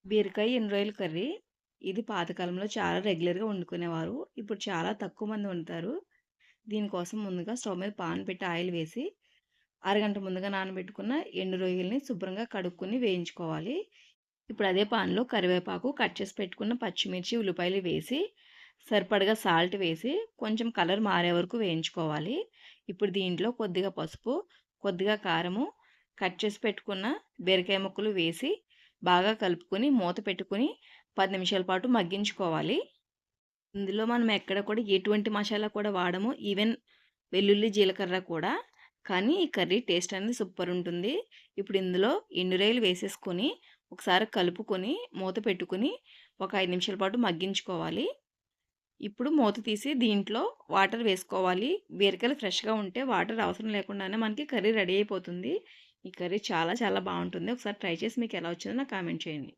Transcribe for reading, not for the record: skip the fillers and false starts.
బీరకాయ ఎండు కర్రీ. ఇది పాతకాలంలో చాలా రెగ్యులర్‌గా వండుకునేవారు. ఇప్పుడు చాలా తక్కువ మంది వండుతారు. దీనికోసం ముందుగా స్టవ్ మీద పాన్ పెట్టి ఆయిల్ వేసి, అరగంట ముందుగా నానబెట్టుకున్న ఎండు రొయ్యల్ని శుభ్రంగా కడుక్కొని వేయించుకోవాలి. ఇప్పుడు అదే పాన్‌లో కరివేపాకు, కట్ చేసి పెట్టుకున్న పచ్చిమిర్చి, ఉల్లిపాయలు వేసి, సరిపడగా సాల్ట్ వేసి, కొంచెం కలర్ మారే వరకు వేయించుకోవాలి. ఇప్పుడు దీంట్లో కొద్దిగా పసుపు, కొద్దిగా కారము, కట్ చేసి పెట్టుకున్న బీరకాయ ముక్కలు వేసి, బాగా కలుపుకొని మూత పెట్టుకొని 10 నిమిషాల పాటు మగ్గించుకోవాలి. ఇందులో మనం ఎక్కడ కూడా ఎటువంటి మసాలా కూడా వాడము. ఈవెన్ వెల్లుల్లి, జీలకర్ర కూడా. కానీ ఈ కర్రీ టేస్ట్ అనేది సూపర్ ఉంటుంది. ఇప్పుడు ఇందులో ఎండు రొయ్యలు వేసేసుకొని ఒకసారి కలుపుకొని మూత పెట్టుకొని ఒక 5 నిమిషాల పాటు మగ్గించుకోవాలి. ఇప్పుడు మూత తీసి దీంట్లో వాటర్ వేసుకోవాలి. బీరకాయలు ఫ్రెష్‌గా ఉంటే వాటర్ అవసరం లేకుండానే మనకి కర్రీ రెడీ అయిపోతుంది. ఈ కర్రీ చాలా చాలా బావుంటుంది. ఒకసారి ట్రై చేసి మీకు ఎలా వచ్చిందో నాకు కామెంట్ చేయండి.